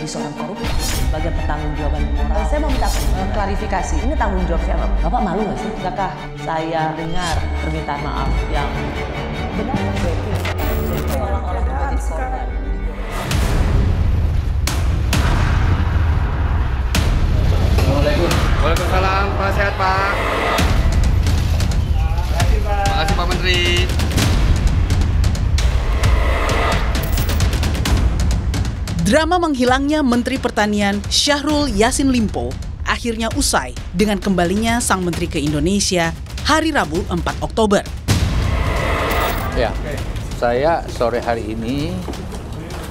seorang koruptor sebagai pertanggungjawaban moral. Saya mau minta klarifikasi, ini tanggung jawab siapa? Bapak malu nggak sih? Tidakkah saya dengar permintaan maaf yang benar seolah-olah menjadi korban? Assalamualaikum. Waalaikumsalam, Pak. Sehat, Pak. Terima kasih, Pak Menteri. Drama menghilangnya Menteri Pertanian Syahrul Yassin Limpo akhirnya usai dengan kembalinya sang menteri ke Indonesia hari Rabu 4 Oktober. Ya, saya sore hari ini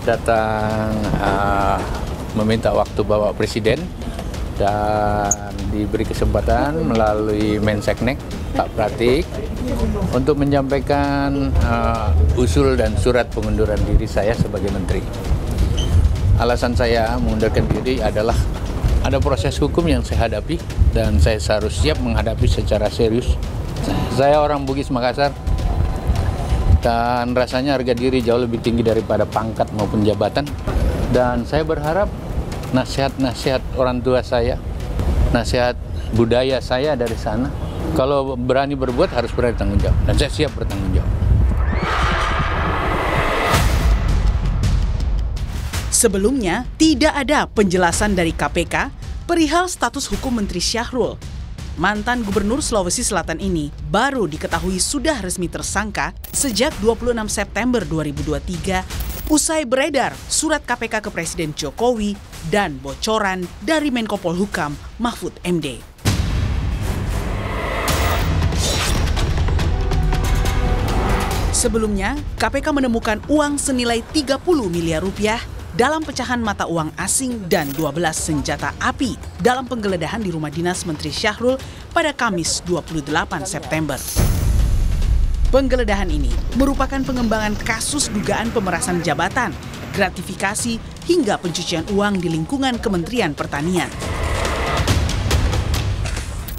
datang meminta waktu Bapak Presiden dan diberi kesempatan melalui Menseknek Pak Pratik untuk menyampaikan usul dan surat pengunduran diri saya sebagai menteri. Alasan saya mengundurkan diri adalah ada proses hukum yang saya hadapi dan saya harus siap menghadapi secara serius. Saya orang Bugis Makassar dan rasanya harga diri jauh lebih tinggi daripada pangkat maupun jabatan. Dan saya berharap nasihat-nasihat orang tua saya, nasihat budaya saya dari sana, kalau berani berbuat harus berani tanggung jawab. Dan saya siap bertanggung jawab. Sebelumnya, tidak ada penjelasan dari KPK perihal status hukum Menteri Syahrul. Mantan Gubernur Sulawesi Selatan ini baru diketahui sudah resmi tersangka sejak 26 September 2023 usai beredar surat KPK ke Presiden Jokowi dan bocoran dari Menko Polhukam Mahfud MD. Sebelumnya, KPK menemukan uang senilai 30 miliar rupiah dalam pecahan mata uang asing dan 12 senjata api dalam penggeledahan di rumah dinas Menteri Syahrul pada Kamis 28 September. Penggeledahan ini merupakan pengembangan kasus dugaan pemerasan jabatan, gratifikasi, hingga pencucian uang di lingkungan Kementerian Pertanian.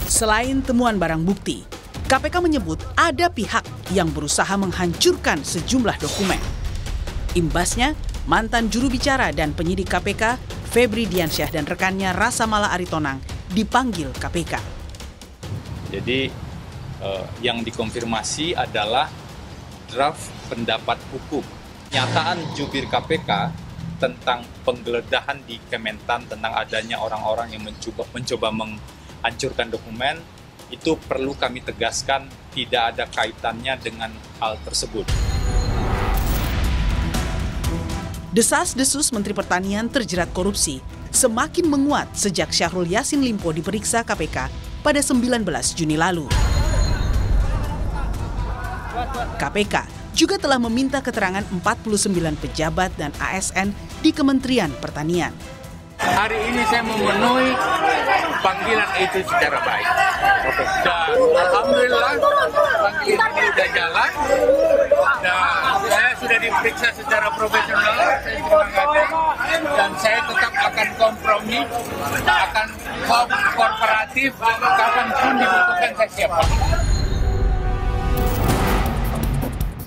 Selain temuan barang bukti, KPK menyebut ada pihak yang berusaha menghancurkan sejumlah dokumen. Imbasnya, mantan juru bicara dan penyidik KPK, Febri Diansyah dan rekannya Rasa Mala Aritonang dipanggil KPK. Jadi yang dikonfirmasi adalah draft pendapat hukum. Nyataan jubir KPK tentang penggeledahan di Kementan tentang adanya orang-orang yang mencoba menghancurkan dokumen, itu perlu kami tegaskan tidak ada kaitannya dengan hal tersebut. Desas-desus Menteri Pertanian terjerat korupsi semakin menguat sejak Syahrul Yassin Limpo diperiksa KPK pada 19 Juni lalu. KPK juga telah meminta keterangan 49 pejabat dan ASN di Kementerian Pertanian. Hari ini saya memenuhi panggilan itu secara baik. Dan alhamdulillah panggilan ini sudah jalan. Dan saya sudah diperiksa secara profesional, saya terima kasih. Dan saya tetap akan kompromi, akan kooperatif, kapanpun dibutuhkan saya siap.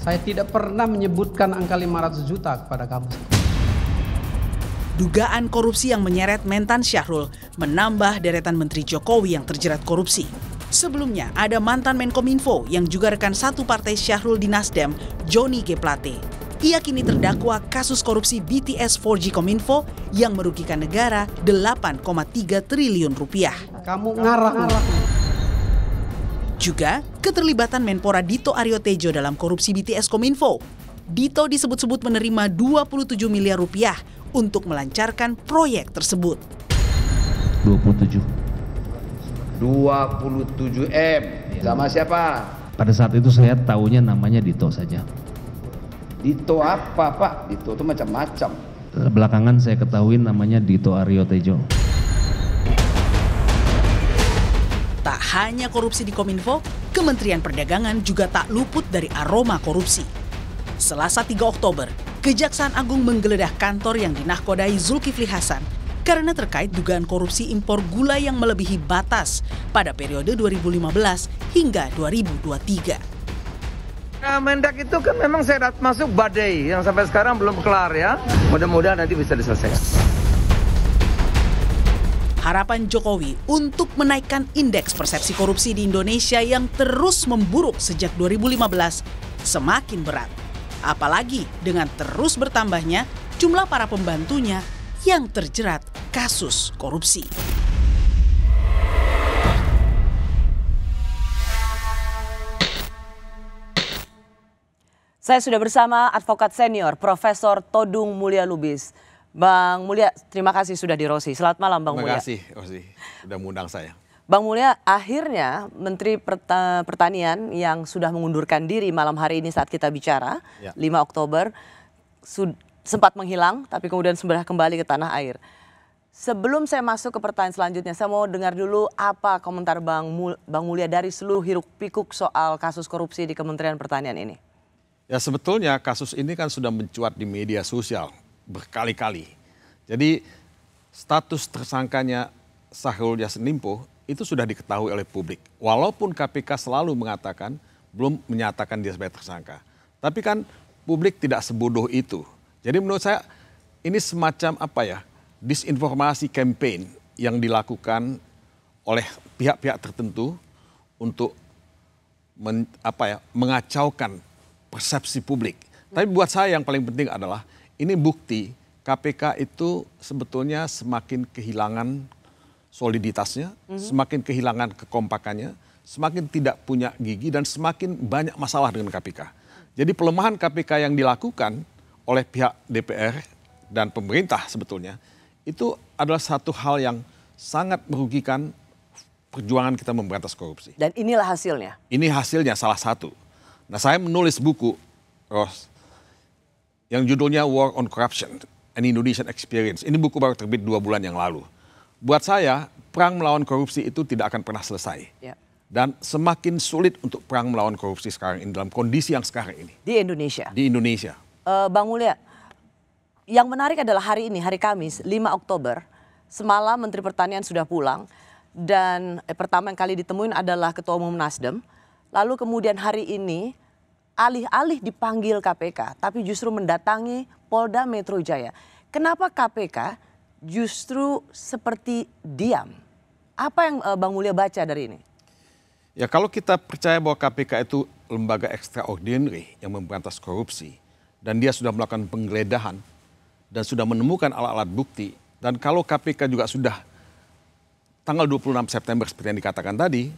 Saya tidak pernah menyebutkan angka 500 juta kepada kamu. Dugaan korupsi yang menyeret mentan Syahrul menambah deretan Menteri Jokowi yang terjerat korupsi. Sebelumnya, ada mantan Menkominfo yang juga rekan satu partai Syahrul di Nasdem, Johnny G. Plate. Ia kini terdakwa kasus korupsi BTS 4G Kominfo yang merugikan negara 8,3 triliun rupiah. Kamu ngarang. Juga keterlibatan Menpora Dito Aryo Tejo dalam korupsi BTS Kominfo. Dito disebut-sebut menerima 27 miliar rupiah untuk melancarkan proyek tersebut. 27 M. Sama siapa? Pada saat itu saya tahunya namanya Dito saja. Dito apa, Pak? Dito itu macam-macam. Belakangan saya ketahui namanya Dito Aryo Tejo. Tak hanya korupsi di Kominfo, Kementerian Perdagangan juga tak luput dari aroma korupsi. Selasa 3 Oktober, Kejaksaan Agung menggeledah kantor yang dinahkodai Zulkifli Hasan karena terkait dugaan korupsi impor gula yang melebihi batas pada periode 2015 hingga 2023. Mendak itu kan memang saya masuk badai yang sampai sekarang belum kelar ya. Mudah-mudahan nanti bisa diselesaikan. Harapan Jokowi untuk menaikkan indeks persepsi korupsi di Indonesia yang terus memburuk sejak 2015 semakin berat. Apalagi dengan terus bertambahnya jumlah para pembantunya yang terjerat kasus korupsi. Saya sudah bersama advokat senior Profesor Todung Mulya Lubis. Bang Mulya, terima kasih sudah di Rosi. Selamat malam Bang Mulya. Terima kasih Rosi, sudah mengundang saya. Bang Mulya, akhirnya Menteri Pertanian yang sudah mengundurkan diri malam hari ini saat kita bicara, 5 Oktober, sempat menghilang tapi kemudian sudah kembali ke tanah air. Sebelum saya masuk ke pertanyaan selanjutnya, saya mau dengar dulu apa komentar Bang Mulya dari seluruh hiruk pikuk soal kasus korupsi di Kementerian Pertanian ini. Ya sebetulnya kasus ini kan sudah mencuat di media sosial berkali-kali. Jadi status tersangkanya Syahrul Yassin Limpo itu sudah diketahui oleh publik. Walaupun KPK selalu mengatakan belum menyatakan dia sebagai tersangka. Tapi kan publik tidak sebodoh itu. Jadi menurut saya ini semacam disinformasi campaign yang dilakukan oleh pihak-pihak tertentu untuk mengacaukan persepsi publik. Tapi buat saya yang paling penting adalah ini bukti KPK itu sebetulnya semakin kehilangan soliditasnya, semakin kehilangan kekompakannya, semakin tidak punya gigi dan semakin banyak masalah dengan KPK. Jadi pelemahan KPK yang dilakukan oleh pihak DPR dan pemerintah sebetulnya itu adalah satu hal yang sangat merugikan perjuangan kita memberantas korupsi. Dan inilah hasilnya. Ini hasilnya salah satu. Nah, saya menulis buku, Ros, yang judulnya War on Corruption, an Indonesian Experience. Ini buku baru terbit 2 bulan yang lalu. Buat saya, perang melawan korupsi itu tidak akan pernah selesai. Ya. Dan semakin sulit untuk perang melawan korupsi sekarang ini dalam kondisi yang sekarang ini. Di Indonesia? Di Indonesia. Bang Mulya, yang menarik adalah hari ini, hari Kamis, 5 Oktober, semalam Menteri Pertanian sudah pulang. Dan pertama yang kali ditemuin adalah Ketua Umum Nasdem. Lalu kemudian hari ini alih-alih dipanggil KPK, tapi justru mendatangi Polda Metro Jaya. Kenapa KPK justru seperti diam? Apa yang Bang Mulya baca dari ini? Ya kalau kita percaya bahwa KPK itu lembaga extraordinary yang memberantas korupsi, dan dia sudah melakukan penggeledahan dan sudah menemukan alat-alat bukti, dan kalau KPK juga sudah tanggal 26 September seperti yang dikatakan tadi,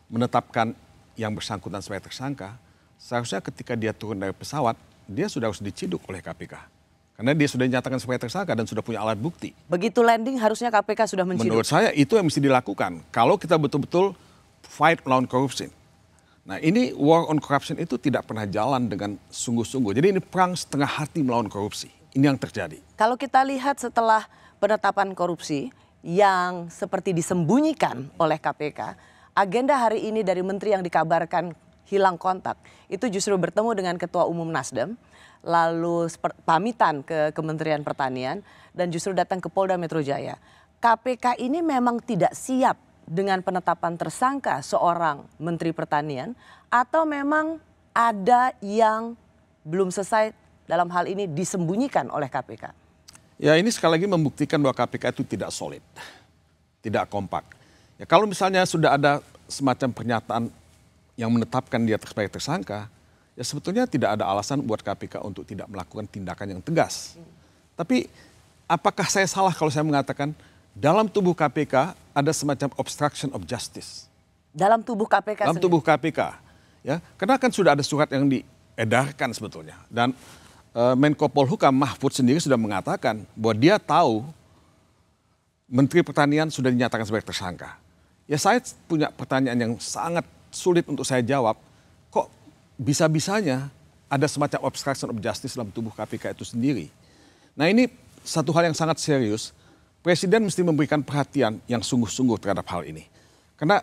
menetapkan yang bersangkutan sebagai tersangka, seharusnya ketika dia turun dari pesawat, dia sudah harus diciduk oleh KPK. Karena dia sudah dinyatakan sebagai tersangka dan sudah punya alat bukti. Begitu landing harusnya KPK sudah menciduk? Menurut saya itu yang mesti dilakukan. Kalau kita betul-betul fight melawan korupsi. Nah ini war on corruption itu tidak pernah jalan dengan sungguh-sungguh. Jadi ini perang setengah hati melawan korupsi. Ini yang terjadi. Kalau kita lihat setelah penetapan korupsi yang seperti disembunyikan oleh KPK, agenda hari ini dari menteri yang dikabarkan hilang kontak, itu justru bertemu dengan Ketua Umum Nasdem, lalu pamitan ke Kementerian Pertanian, dan justru datang ke Polda Metro Jaya. KPK ini memang tidak siap dengan penetapan tersangka seorang Menteri Pertanian, atau memang ada yang belum selesai dalam hal ini disembunyikan oleh KPK? Ya ini sekali lagi membuktikan bahwa KPK itu tidak solid, tidak kompak. Ya kalau misalnya sudah ada semacam pernyataan yang menetapkan dia sebagai tersangka, ya sebetulnya tidak ada alasan buat KPK untuk tidak melakukan tindakan yang tegas. Tapi apakah saya salah kalau saya mengatakan dalam tubuh KPK ada semacam obstruction of justice? Dalam tubuh KPK? Dalam tubuh KPK. Ya, karena kan sudah ada surat yang diedarkan sebetulnya. Dan Menko Polhukam Mahfud sendiri sudah mengatakan bahwa dia tahu Menteri Pertanian sudah dinyatakan sebagai tersangka. Ya saya punya pertanyaan yang sangat sulit untuk saya jawab. Kok bisa-bisanya ada semacam obstruction of justice dalam tubuh KPK itu sendiri? Nah ini satu hal yang sangat serius. Presiden mesti memberikan perhatian yang sungguh-sungguh terhadap hal ini. Karena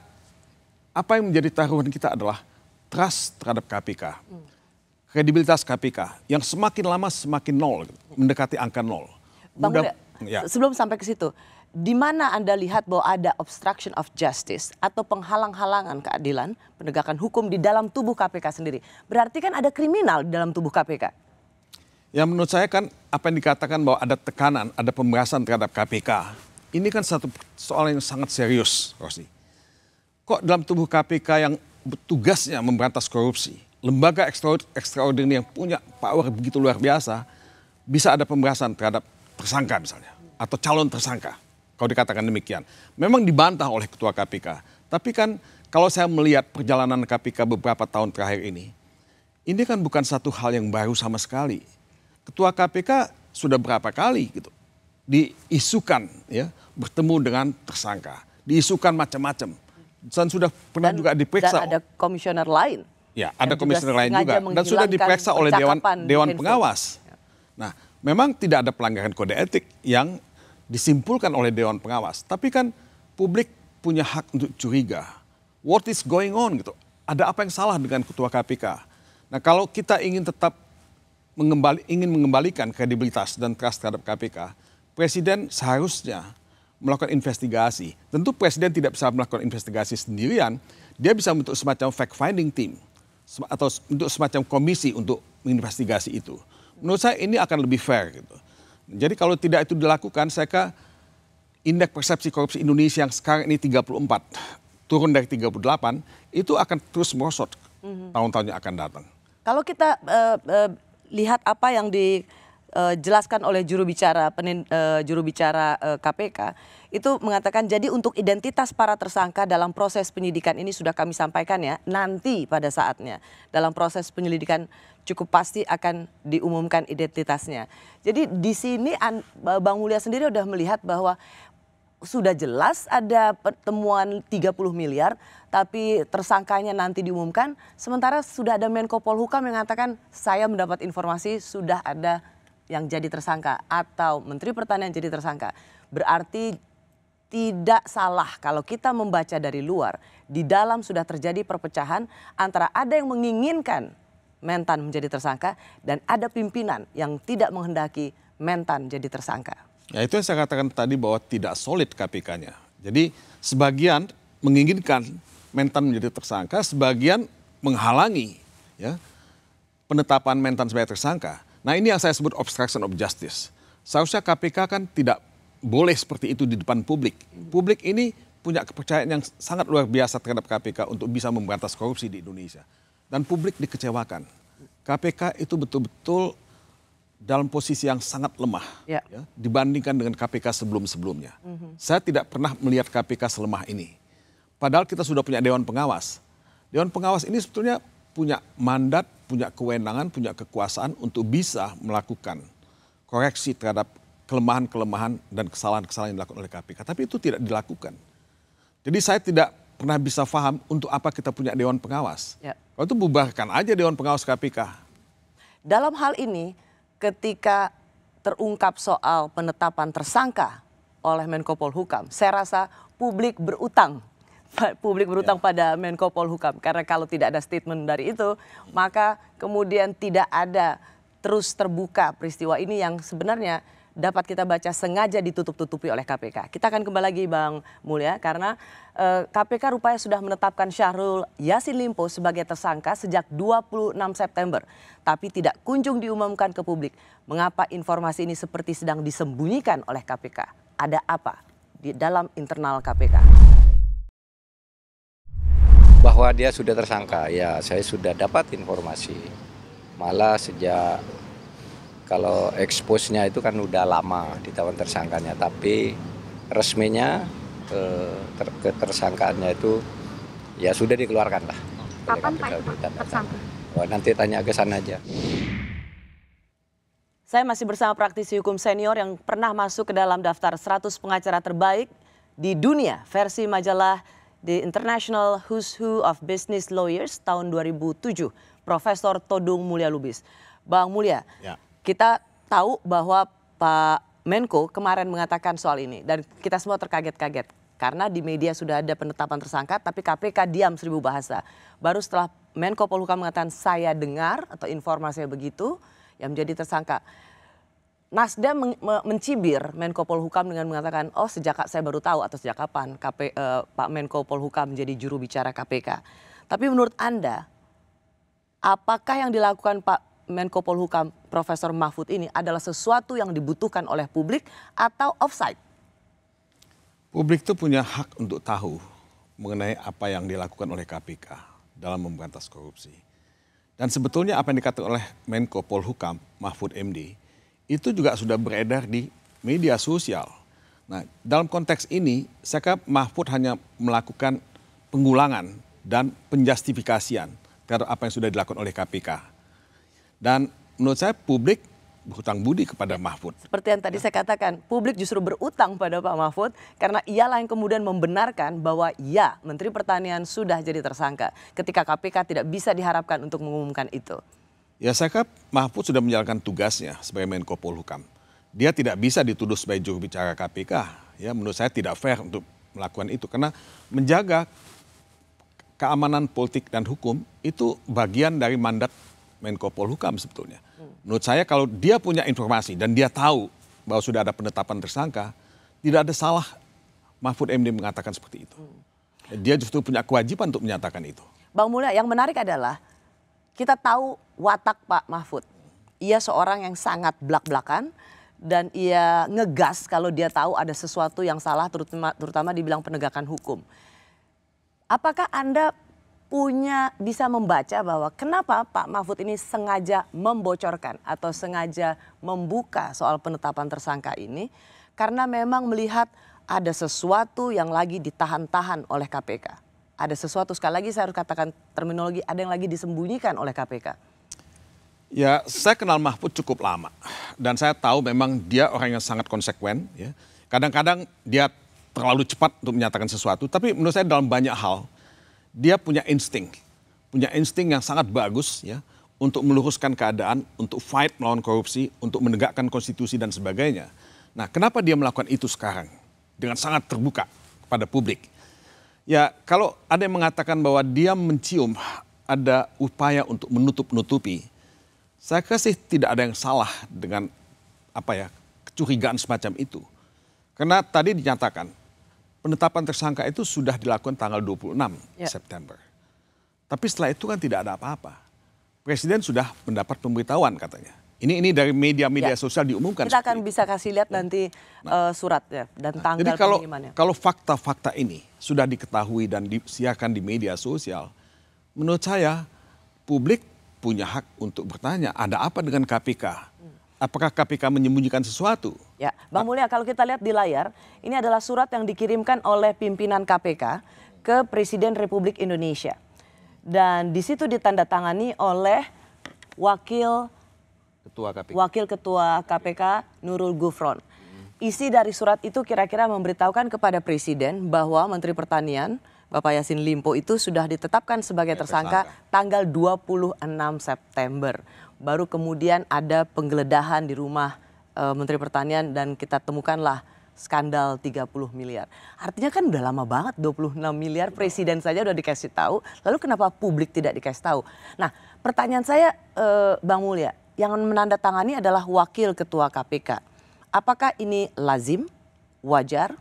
apa yang menjadi taruhan kita adalah trust terhadap KPK. Kredibilitas KPK yang semakin lama semakin nol, mendekati angka nol. Bang Mulya, sebelum sampai ke situ, di mana Anda lihat bahwa ada obstruction of justice atau penghalang-halangan keadilan, penegakan hukum di dalam tubuh KPK sendiri? Berarti kan ada kriminal di dalam tubuh KPK. Ya menurut saya kan apa yang dikatakan bahwa ada tekanan, ada pemerasan terhadap KPK, ini kan satu soal yang sangat serius, Rossi. Kok dalam tubuh KPK yang tugasnya memberantas korupsi, lembaga extraordinary yang punya power begitu luar biasa, bisa ada pembahasan terhadap tersangka misalnya, atau calon tersangka, kalau dikatakan demikian. Memang dibantah oleh Ketua KPK, tapi kan kalau saya melihat perjalanan KPK beberapa tahun terakhir ini kan bukan satu hal yang baru sama sekali. Ketua KPK sudah berapa kali gitu diisukan ya bertemu dengan tersangka, diisukan macam-macam. Dan sudah pernah juga diperiksa. Dan ada komisioner lain. Ya, ada komisioner lain juga. Dan sudah diperiksa oleh Dewan Pengawas. Nah, memang tidak ada pelanggaran kode etik yang disimpulkan oleh Dewan Pengawas. Tapi kan publik punya hak untuk curiga. What is going on gitu. Ada apa yang salah dengan Ketua KPK? Nah, kalau kita ingin tetap mengembalikan kredibilitas dan trust terhadap KPK, Presiden seharusnya melakukan investigasi. Tentu Presiden tidak bisa melakukan investigasi sendirian, dia bisa membentuk semacam fact-finding team atau untuk semacam komisi untuk menginvestigasi itu. Menurut saya ini akan lebih fair gitu. Jadi kalau tidak itu dilakukan, saya kira indeks persepsi korupsi Indonesia yang sekarang ini 34, turun dari 38, itu akan terus merosot tahun-tahun yang akan datang. Kalau kita lihat apa yang dijelaskan oleh juru bicara KPK, itu mengatakan jadi untuk identitas para tersangka dalam proses penyidikan ini sudah kami sampaikan ya, nanti pada saatnya dalam proses penyelidikan cukup pasti akan diumumkan identitasnya. Jadi di sini Bang Mulya sendiri sudah melihat bahwa sudah jelas ada pertemuan 30 miliar, tapi tersangkanya nanti diumumkan. Sementara sudah ada Menko Polhukam yang mengatakan saya mendapat informasi sudah ada yang jadi tersangka atau Menteri Pertanian jadi tersangka. Berarti tidak salah kalau kita membaca dari luar, di dalam sudah terjadi perpecahan antara ada yang menginginkan Mentan menjadi tersangka dan ada pimpinan yang tidak menghendaki Mentan jadi tersangka. Ya itu yang saya katakan tadi bahwa tidak solid KPK-nya. Jadi sebagian menginginkan Mentan menjadi tersangka, sebagian menghalangi ya penetapan Mentan sebagai tersangka. Nah ini yang saya sebut obstruction of justice. Seharusnya KPK kan tidak boleh seperti itu di depan publik. Publik ini punya kepercayaan yang sangat luar biasa terhadap KPK untuk bisa memberantas korupsi di Indonesia. Dan publik dikecewakan. KPK itu betul-betul dalam posisi yang sangat lemah ya, dibandingkan dengan KPK sebelum-sebelumnya. Saya tidak pernah melihat KPK selemah ini. Padahal kita sudah punya Dewan Pengawas. Dewan Pengawas ini sebetulnya punya mandat, punya kewenangan, punya kekuasaan untuk bisa melakukan koreksi terhadap kelemahan-kelemahan dan kesalahan-kesalahan yang dilakukan oleh KPK. Tapi itu tidak dilakukan. Jadi saya tidak pernah bisa paham untuk apa kita punya Dewan Pengawas. Ya. Kalau itu bubarkan aja Dewan Pengawas KPK. Dalam hal ini ketika terungkap soal penetapan tersangka oleh Menko Polhukam, saya rasa publik berutang pada Menko Polhukam. Karena kalau tidak ada statement dari itu, maka kemudian tidak ada terus terbuka peristiwa ini yang sebenarnya dapat kita baca sengaja ditutup-tutupi oleh KPK. Kita akan kembali lagi Bang Mulya, karena KPK rupanya sudah menetapkan Syahrul Yassin Limpo sebagai tersangka sejak 26 September. Tapi tidak kunjung diumumkan ke publik. Mengapa informasi ini seperti sedang disembunyikan oleh KPK? Ada apa di dalam internal KPK? Bahwa dia sudah tersangka, ya saya sudah dapat informasi. Malah sejak kalau expose-nya itu kan udah lama ditawan tersangkanya, tapi resminya ketersangkaannya itu ya sudah dikeluarkan lah. Kapan Pak tersangka? Oh, nanti tanya ke sana aja. Saya masih bersama praktisi hukum senior yang pernah masuk ke dalam daftar 100 pengacara terbaik di dunia versi majalah The International Who's Who of Business Lawyers tahun 2007, Profesor Todung Mulya Lubis. Bang Mulya, ya. Kita tahu bahwa Pak Menko kemarin mengatakan soal ini dan kita semua terkaget-kaget karena di media sudah ada penetapan tersangka tapi KPK diam 1000 bahasa. Baru setelah Menko Polhukam mengatakan saya dengar atau informasinya begitu yang menjadi tersangka. Nasdem mencibir Menko Polhukam dengan mengatakan oh sejak saya baru tahu atau sejak kapan Pak Menko Polhukam menjadi juru bicara KPK. Tapi menurut Anda apakah yang dilakukan Pak Menko Polhukam Profesor Mahfud ini adalah sesuatu yang dibutuhkan oleh publik atau offside? Publik itu punya hak untuk tahu mengenai apa yang dilakukan oleh KPK dalam memberantas korupsi. Dan sebetulnya apa yang dikatakan oleh Menko Polhukam, Mahfud MD, itu juga sudah beredar di media sosial. Nah, dalam konteks ini, saya kira Mahfud hanya melakukan pengulangan dan penjustifikasian terhadap apa yang sudah dilakukan oleh KPK. Dan menurut saya publik berhutang budi kepada Mahfud. Seperti yang tadi saya katakan, publik justru berutang pada Pak Mahfud karena ialah yang kemudian membenarkan bahwa ya, Menteri Pertanian sudah jadi tersangka ketika KPK tidak bisa diharapkan untuk mengumumkan itu. Ya, saya kira Mahfud sudah menjalankan tugasnya sebagai Menko Polhukam. Dia tidak bisa dituduh sebagai juru bicara KPK. Ya, menurut saya tidak fair untuk melakukan itu karena menjaga keamanan politik dan hukum itu bagian dari mandat Menko Polhukam sebetulnya. Menurut saya kalau dia punya informasi dan dia tahu bahwa sudah ada penetapan tersangka, tidak ada salah Mahfud MD mengatakan seperti itu. Dia justru punya kewajiban untuk menyatakan itu. Bang Mulya, yang menarik adalah kita tahu watak Pak Mahfud. Ia seorang yang sangat belak-belakan dan ia ngegas kalau dia tahu ada sesuatu yang salah terutama di bidang penegakan hukum. Apakah Anda bisa membaca bahwa kenapa Pak Mahfud ini sengaja membocorkan atau sengaja membuka soal penetapan tersangka ini karena memang melihat ada sesuatu yang lagi ditahan-tahan oleh KPK. Ada sesuatu, sekali lagi saya harus katakan terminologi, ada yang lagi disembunyikan oleh KPK. Ya, saya kenal Mahfud cukup lama dan saya tahu memang dia orang yang sangat konsekuen. Ya. Kadang-kadang dia terlalu cepat untuk menyatakan sesuatu, tapi menurut saya dalam banyak hal dia punya insting yang sangat bagus ya untuk meluruskan keadaan, untuk fight melawan korupsi, untuk menegakkan konstitusi dan sebagainya. Nah, kenapa dia melakukan itu sekarang dengan sangat terbuka kepada publik? Ya, kalau ada yang mengatakan bahwa dia mencium ada upaya untuk menutup-nutupi, saya kira sih tidak ada yang salah dengan kecurigaan semacam itu. Karena tadi dinyatakan penetapan tersangka itu sudah dilakukan tanggal 26 September. Tapi setelah itu kan tidak ada apa-apa. Presiden sudah mendapat pemberitahuan katanya. Ini dari media-media sosial diumumkan. Kita akan bisa kasih lihat nanti suratnya dan tanggal jadi pengirimannya. Kalau fakta-fakta ini sudah diketahui dan disiarkan di media sosial, menurut saya publik punya hak untuk bertanya, ada apa dengan KPK? Apakah KPK menyembunyikan sesuatu? Ya, Bang Mulya, kalau kita lihat di layar, ini adalah surat yang dikirimkan oleh pimpinan KPK ke Presiden Republik Indonesia. Dan di situ ditandatangani oleh Wakil Ketua KPK Nurul Gufron. Isi dari surat itu kira-kira memberitahukan kepada Presiden bahwa Menteri Pertanian Bapak Yassin Limpo itu sudah ditetapkan sebagai tersangka tanggal 26 September. Baru kemudian ada penggeledahan di rumah Menteri Pertanian dan kita temukanlah skandal 30 miliar. Artinya kan udah lama banget 26 miliar Presiden saja udah dikasih tahu. Lalu kenapa publik tidak dikasih tahu? Nah, pertanyaan saya Bang Mulya, yang menandatangani adalah Wakil Ketua KPK. Apakah ini lazim, wajar?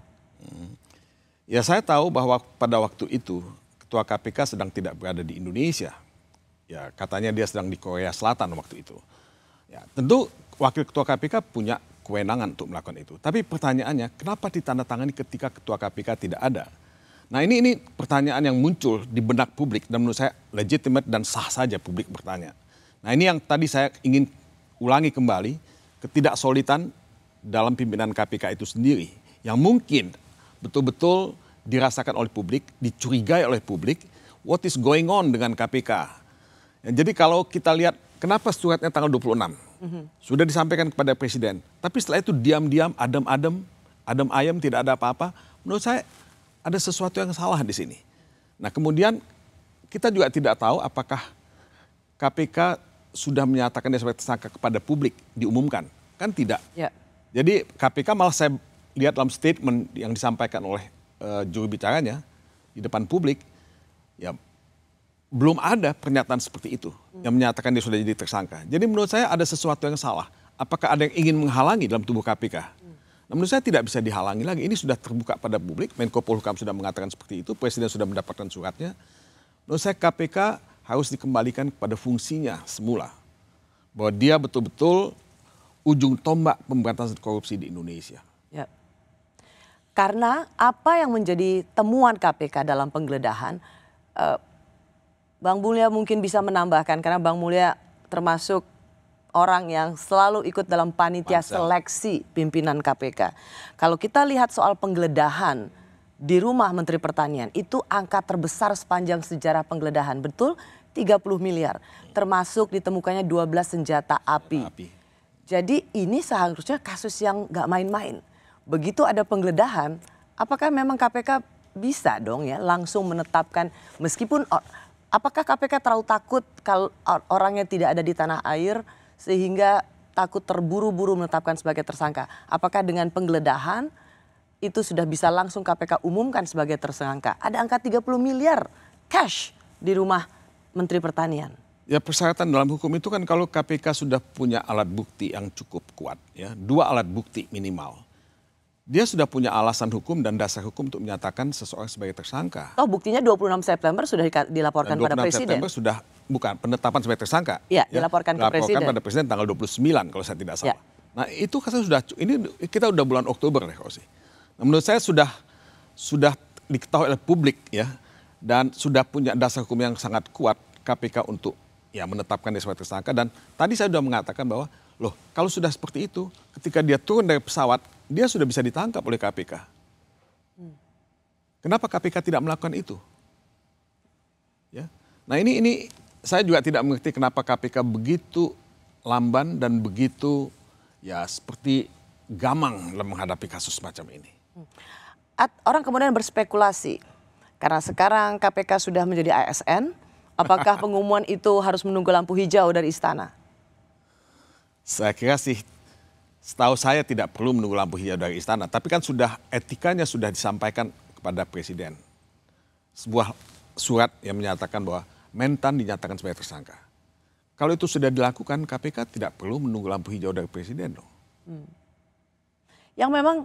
Ya, saya tahu bahwa pada waktu itu Ketua KPK sedang tidak berada di Indonesia. Ya, katanya dia sedang di Korea Selatan waktu itu. Ya, tentu Wakil Ketua KPK punya kewenangan untuk melakukan itu. Tapi pertanyaannya, kenapa ditandatangani ketika Ketua KPK tidak ada? Nah, ini pertanyaan yang muncul di benak publik dan menurut saya legitimate dan sah saja publik bertanya. Nah, ini yang tadi saya ingin ulangi kembali, ketidaksolidan dalam pimpinan KPK itu sendiri yang mungkin betul-betul dirasakan oleh publik, dicurigai oleh publik, what is going on dengan KPK. Ya, jadi kalau kita lihat kenapa suratnya tanggal 26, sudah disampaikan kepada Presiden, tapi setelah itu diam-diam, adem ayem, tidak ada apa-apa, menurut saya ada sesuatu yang salah di sini. Nah, kemudian kita juga tidak tahu apakah KPK sudah menyatakan dia sebagai tersangka kepada publik, diumumkan, kan tidak. Ya. Jadi KPK malah saya lihat dalam statement yang disampaikan oleh juru bicaranya di depan publik, ya belum ada pernyataan seperti itu yang menyatakan dia sudah jadi tersangka. Jadi menurut saya ada sesuatu yang salah. Apakah ada yang ingin menghalangi dalam tubuh KPK? Nah, menurut saya tidak bisa dihalangi lagi. Ini sudah terbuka pada publik. Menko Polhukam sudah mengatakan seperti itu. Presiden sudah mendapatkan suratnya. Menurut saya KPK harus dikembalikan kepada fungsinya semula. Bahwa dia betul-betul ujung tombak pemberantasan korupsi di Indonesia. Ya. Karena apa yang menjadi temuan KPK dalam penggeledahan, Bang Mulya mungkin bisa menambahkan karena Bang Mulya termasuk orang yang selalu ikut dalam panitia seleksi pimpinan KPK. Kalau kita lihat soal penggeledahan di rumah Menteri Pertanian, itu angka terbesar sepanjang sejarah penggeledahan, betul? 30 miliar, termasuk ditemukannya 12 senjata api. Jadi ini seharusnya kasus yang nggak main-main. Begitu ada penggeledahan, apakah memang KPK bisa dong ya langsung menetapkan, meskipun apakah KPK terlalu takut kalau orangnya tidak ada di tanah air sehingga takut terburu-buru menetapkan sebagai tersangka? Apakah dengan penggeledahan itu sudah bisa langsung KPK umumkan sebagai tersangka? Ada angka 30 miliar cash di rumah Menteri Pertanian. Ya, persyaratan dalam hukum itu kan kalau KPK sudah punya alat bukti yang cukup kuat, ya, 2 alat bukti minimal. Dia sudah punya alasan hukum dan dasar hukum untuk menyatakan seseorang sebagai tersangka. Oh, buktinya 26 September sudah dilaporkan pada Presiden. 26 September sudah bukan penetapan sebagai tersangka. Ya, dilaporkan ke Presiden. Dilaporkan pada Presiden tanggal 29 kalau saya tidak salah. Ya. Nah, itu kan sudah, ini kita udah bulan Oktober deh kalau sih. Nah, menurut saya sudah diketahui oleh publik ya, dan sudah punya dasar hukum yang sangat kuat KPK untuk ya menetapkan dia sebagai tersangka. Dan tadi saya sudah mengatakan bahwa loh, kalau sudah seperti itu, ketika dia turun dari pesawat, dia sudah bisa ditangkap oleh KPK. Kenapa KPK tidak melakukan itu? Ya. Nah ini saya juga tidak mengerti kenapa KPK begitu lamban dan begitu ya seperti gamang dalam menghadapi kasus semacam ini. Orang kemudian berspekulasi, karena sekarang KPK sudah menjadi ASN, apakah pengumuman itu harus menunggu lampu hijau dari istana? Saya kira sih, setahu saya tidak perlu menunggu lampu hijau dari istana, tapi kan sudah etikanya sudah disampaikan kepada Presiden. Sebuah surat yang menyatakan bahwa Mentan dinyatakan sebagai tersangka. Kalau itu sudah dilakukan, KPK tidak perlu menunggu lampu hijau dari Presiden dong. Yang memang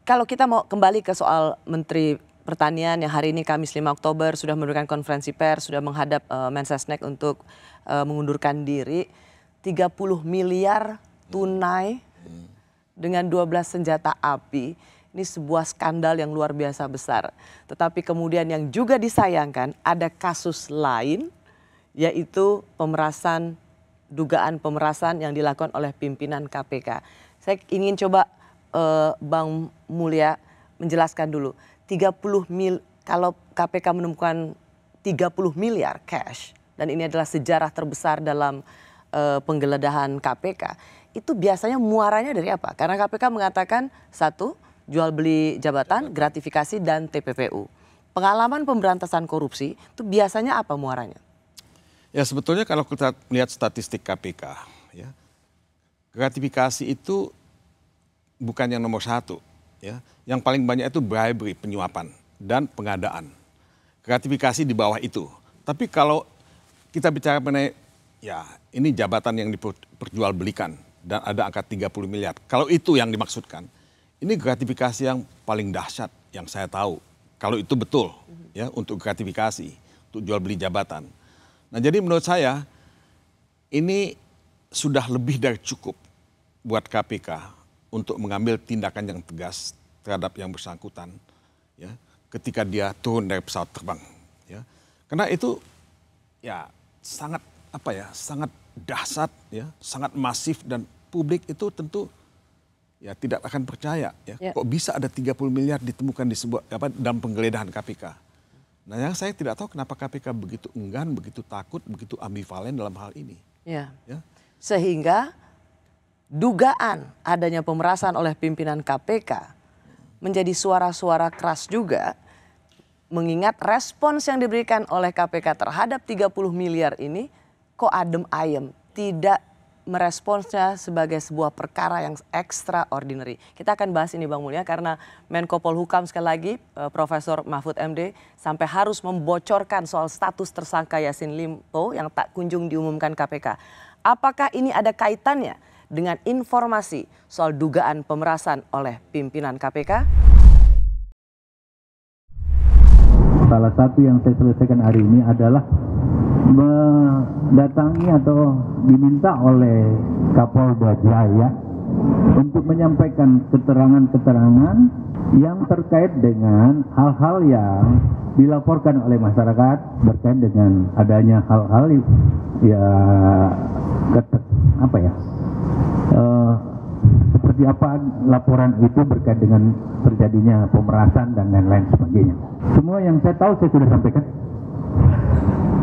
kalau kita mau kembali ke soal Menteri Pertanian yang hari ini Kamis 5 Oktober sudah memberikan konferensi pers, sudah menghadap Mensesnek untuk mengundurkan diri. 30 miliar tunai dengan 12 senjata api. Ini sebuah skandal yang luar biasa besar. Tetapi kemudian yang juga disayangkan ada kasus lain, yaitu dugaan pemerasan yang dilakukan oleh pimpinan KPK. Saya ingin coba Bang Mulya menjelaskan dulu. Kalau KPK menemukan 30 miliar cash, dan ini adalah sejarah terbesar dalam penggeledahan KPK, itu biasanya muaranya dari apa? Karena KPK mengatakan 1, jual beli jabatan, gratifikasi, dan TPPU. Pengalaman pemberantasan korupsi itu biasanya apa muaranya? Ya sebetulnya kalau kita lihat statistik KPK, ya, gratifikasi itu bukan yang nomor 1. Ya. Yang paling banyak itu bribery, penyuapan, dan pengadaan. Gratifikasi di bawah itu. Tapi kalau kita bicara mengenai ya ini jabatan yang diperjualbelikan dan ada angka 30 miliar. Kalau itu yang dimaksudkan, ini gratifikasi yang paling dahsyat yang saya tahu. Kalau itu betul ya untuk gratifikasi, untuk jual beli jabatan. Nah jadi menurut saya ini sudah lebih dari cukup buat KPK untuk mengambil tindakan yang tegas terhadap yang bersangkutan ya ketika dia turun dari pesawat terbang ya. Karena itu ya sangat sangat dahsyat ya, sangat masif dan publik itu tentu ya tidak akan percaya ya. Kok bisa ada 30 miliar ditemukan di sebuah dalam penggeledahan KPK. Nah, yang saya tidak tahu kenapa KPK begitu enggan, begitu takut, begitu ambivalen dalam hal ini. Ya. Sehingga dugaan adanya pemerasan oleh pimpinan KPK menjadi suara-suara keras juga, mengingat respons yang diberikan oleh KPK terhadap 30 miliar ini kok adem ayem, tidak meresponsnya sebagai sebuah perkara yang extraordinary. Kita akan bahas ini Bang Mulya karena Menko Polhukam sekali lagi Profesor Mahfud MD sampai harus membocorkan soal status tersangka Yassin Limpo yang tak kunjung diumumkan KPK. Apakah ini ada kaitannya dengan informasi soal dugaan pemerasan oleh pimpinan KPK? Salah satu yang saya selesaikan hari ini adalah mendatangi atau diminta oleh Kapolda Jaya untuk menyampaikan keterangan-keterangan yang terkait dengan hal-hal yang dilaporkan oleh masyarakat berkait dengan adanya hal-hal seperti apa laporan itu berkait dengan terjadinya pemerasan dan lain-lain sebagainya. Semua yang saya tahu saya sudah sampaikan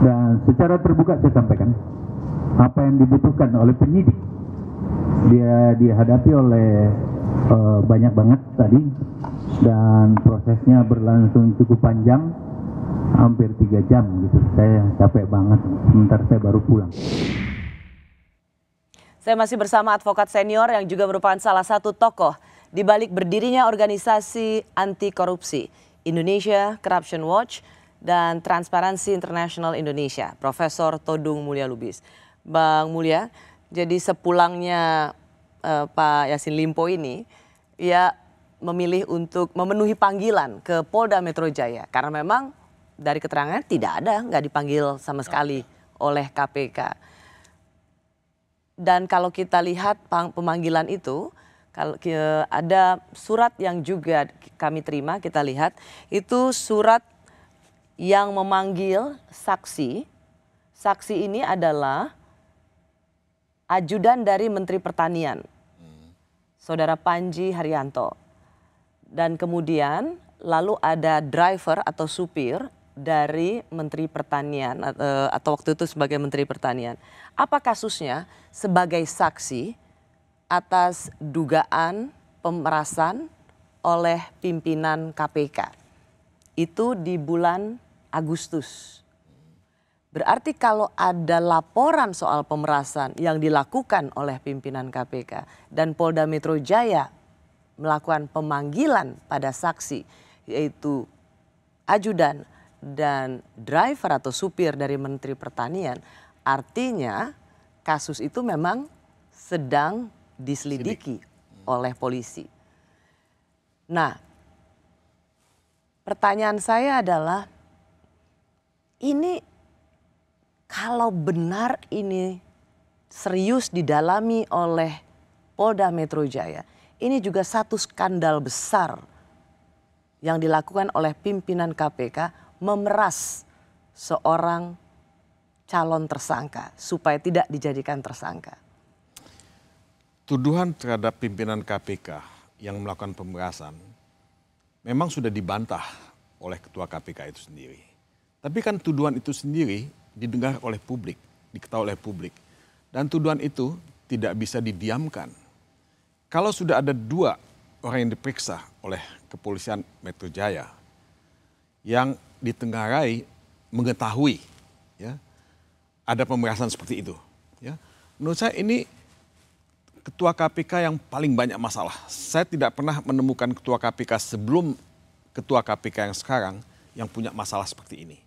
dan secara terbuka saya sampaikan apa yang dibutuhkan oleh penyidik. Dia dihadapi oleh banyak banget tadi dan prosesnya berlangsung cukup panjang, hampir 3 jam gitu. Saya capek banget, sebentar saya baru pulang. Saya masih bersama advokat senior yang juga merupakan salah satu tokoh di balik berdirinya organisasi anti korupsi Indonesia Corruption Watch dan Transparency International Indonesia, Profesor Todung Mulya Lubis. Bang Mulya, jadi sepulangnya Pak Yassin Limpo ini, ia memilih untuk memenuhi panggilan ke Polda Metro Jaya karena memang dari keterangannya nggak dipanggil sama sekali oleh KPK. Dan kalau kita lihat pemanggilan itu, kalau ada surat yang juga kami terima, kita lihat itu surat yang memanggil saksi. Saksi ini adalah ajudan dari Menteri Pertanian, Saudara Panji Haryanto. Dan kemudian lalu ada driver atau supir dari Menteri Pertanian atau waktu itu sebagai Menteri Pertanian. Apa kasusnya? Sebagai saksi atas dugaan pemerasan oleh pimpinan KPK. Itu di bulan Agustus. Berarti kalau ada laporan soal pemerasan yang dilakukan oleh pimpinan KPK dan Polda Metro Jaya melakukan pemanggilan pada saksi, yaitu ajudan dan driver atau supir dari Menteri Pertanian, artinya kasus itu memang sedang diselidiki oleh polisi. Nah, pertanyaan saya adalah, ini kalau benar ini serius didalami oleh Polda Metro Jaya, ini juga satu skandal besar yang dilakukan oleh pimpinan KPK memeras seorang calon tersangka supaya tidak dijadikan tersangka. Tuduhan terhadap pimpinan KPK yang melakukan pemerasan memang sudah dibantah oleh ketua KPK itu sendiri. Tapi kan tuduhan itu sendiri didengar oleh publik, diketahui oleh publik. Dan tuduhan itu tidak bisa didiamkan. Kalau sudah ada 2 orang yang diperiksa oleh kepolisian Metro Jaya yang ditengarai mengetahui ya, ada pemerasan seperti itu. Ya. Menurut saya ini ketua KPK yang paling banyak masalah. Saya tidak pernah menemukan ketua KPK sebelum ketua KPK yang sekarang yang punya masalah seperti ini.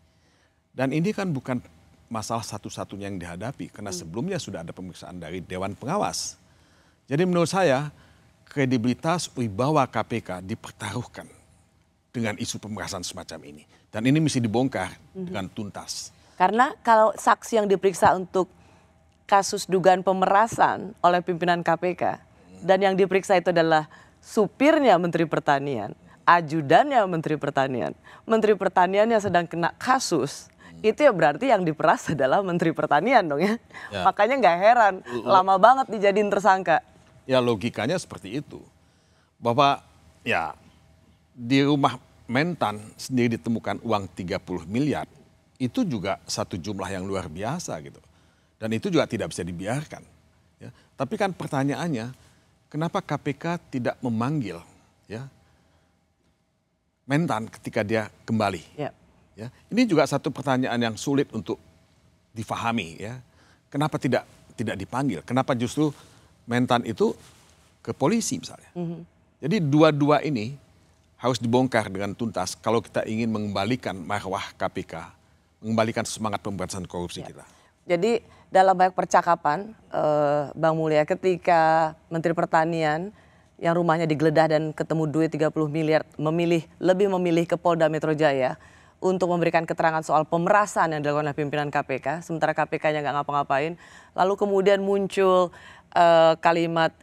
Dan ini kan bukan masalah satu-satunya yang dihadapi, karena sebelumnya sudah ada pemeriksaan dari Dewan Pengawas. Jadi menurut saya kredibilitas wibawa KPK dipertaruhkan dengan isu pemerasan semacam ini. Dan ini mesti dibongkar dengan tuntas. Karena kalau saksi yang diperiksa untuk kasus dugaan pemerasan oleh pimpinan KPK dan yang diperiksa itu adalah supirnya Menteri Pertanian, ajudannya Menteri Pertanian, Menteri Pertaniannya sedang kena kasus, itu ya berarti yang diperas adalah Menteri Pertanian dong ya. Makanya nggak heran lama banget dijadiin tersangka. Ya logikanya seperti itu. Bahwa ya di rumah Mentan sendiri ditemukan uang 30 miliar. Itu juga satu jumlah yang luar biasa gitu. Dan itu juga tidak bisa dibiarkan. Ya. Tapi kan pertanyaannya, kenapa KPK tidak memanggil ya, Mentan ketika dia kembali? Ya. Ya. Ini juga satu pertanyaan yang sulit untuk difahami. Ya. Kenapa tidak dipanggil? Kenapa justru Mentan itu ke polisi misalnya? Jadi dua-dua ini harus dibongkar dengan tuntas kalau kita ingin mengembalikan marwah KPK. Mengembalikan semangat pemberantasan korupsi kita. Jadi dalam banyak percakapan Bang Mulya, ketika Menteri Pertanian yang rumahnya digeledah dan ketemu duit 30 miliar lebih memilih ke Polda Metro Jaya untuk memberikan keterangan soal pemerasan yang dilakukan oleh pimpinan KPK, sementara KPK-nya nggak ngapa-ngapain, lalu kemudian muncul kalimat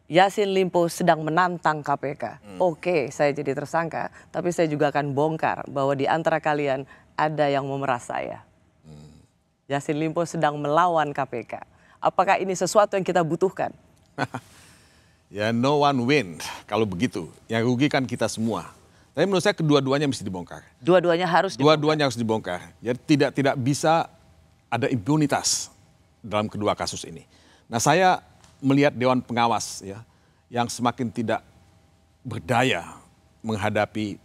Yassin Limpo sedang menantang KPK. Oke, saya jadi tersangka, tapi saya juga akan bongkar bahwa di antara kalian ada yang memeras saya. Yassin Limpo sedang melawan KPK. Apakah ini sesuatu yang kita butuhkan? Ya, no one win kalau begitu. Yang rugi kan kita semua. Tapi menurut saya kedua-duanya mesti dibongkar. Dua-duanya harus dibongkar. Dua-duanya harus dibongkar. Jadi tidak bisa ada impunitas dalam kedua kasus ini. Nah, saya melihat Dewan Pengawas ya yang semakin tidak berdaya menghadapi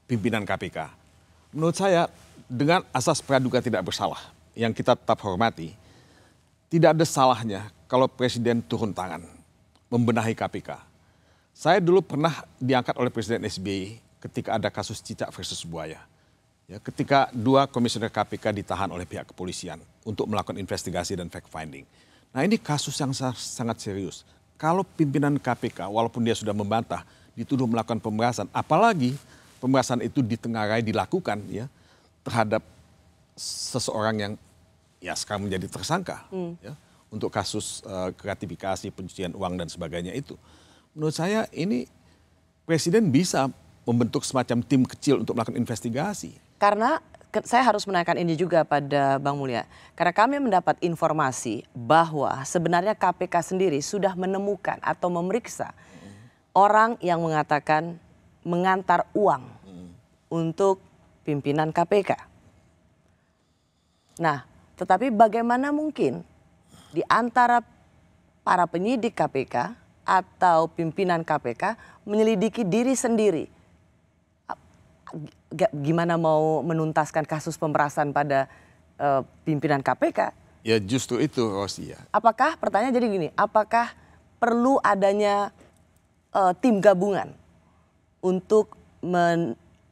pimpinan KPK. Menurut saya dengan asas praduga tidak bersalah yang kita tetap hormati, tidak ada salahnya kalau Presiden turun tangan membenahi KPK. Saya dulu pernah diangkat oleh Presiden SBY ketika ada kasus Cicak versus Buaya. Ya, ketika 2 komisioner KPK ditahan oleh pihak kepolisian untuk melakukan investigasi dan fact finding. Nah, ini kasus yang sangat serius. Kalau pimpinan KPK walaupun dia sudah membantah dituduh melakukan pemerasan, apalagi pemerasan itu ditengarai dilakukan ya terhadap seseorang yang ya sekarang menjadi tersangka ya untuk kasus gratifikasi, pencucian uang dan sebagainya itu. Menurut saya ini Presiden bisa membentuk semacam tim kecil untuk melakukan investigasi. Karena saya harus menanyakan ini juga pada Bang Mulya. Karena kami mendapat informasi bahwa sebenarnya KPK sendiri sudah menemukan atau memeriksa orang yang mengatakan mengantar uang untuk pimpinan KPK. Nah, tetapi bagaimana mungkin di antara para penyidik KPK atau pimpinan KPK menyelidiki diri sendiri? Gimana mau menuntaskan kasus pemerasan pada pimpinan KPK? Ya justru itu Rosi ya. Apakah pertanyaan jadi gini, apakah perlu adanya tim gabungan untuk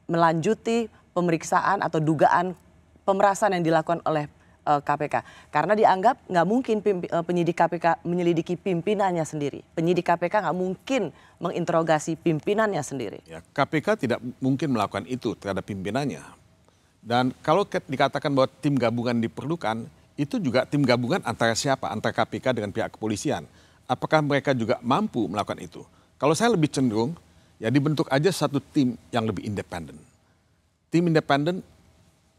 melanjuti pemeriksaan atau dugaan pemerasan yang dilakukan oleh KPK? Karena dianggap nggak mungkin penyidik KPK menyelidiki pimpinannya sendiri. Penyidik KPK nggak mungkin menginterogasi pimpinannya sendiri. Ya, KPK tidak mungkin melakukan itu terhadap pimpinannya. Dan kalau dikatakan bahwa tim gabungan diperlukan, itu juga tim gabungan antara siapa? Antara KPK dengan pihak kepolisian. Apakah mereka juga mampu melakukan itu? Kalau saya lebih cenderung, ya dibentuk aja satu tim yang lebih independen. Tim independen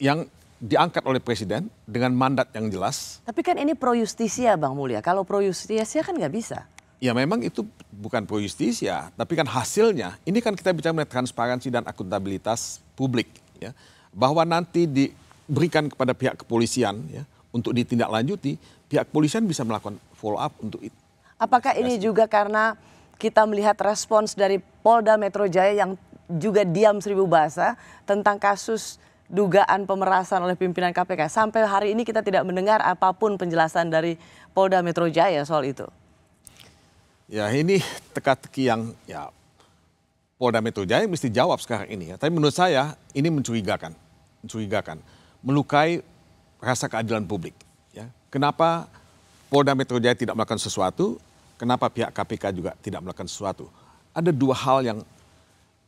yang diangkat oleh Presiden dengan mandat yang jelas. Tapi kan ini pro justisia Bang Mulya. Kalau pro justisia kan nggak bisa. Ya memang itu bukan pro justisia, tapi kan hasilnya. Ini kan kita bicara mengenai transparansi dan akuntabilitas publik. Ya, bahwa nanti diberikan kepada pihak kepolisian ya, untuk ditindaklanjuti, pihak kepolisian bisa melakukan follow up untuk itu. Apakah ini juga karena kita melihat respons dari Polda Metro Jaya yang juga diam seribu bahasa tentang kasus dugaan pemerasan oleh pimpinan KPK. Sampai hari ini kita tidak mendengar apapun penjelasan dari Polda Metro Jaya soal itu. Ya ini teka-teki yang ya Polda Metro Jaya mesti jawab sekarang ini ya. Tapi menurut saya ini mencurigakan, melukai rasa keadilan publik. Ya. Kenapa Polda Metro Jaya tidak melakukan sesuatu? Kenapa pihak KPK juga tidak melakukan sesuatu? Ada 2 hal yang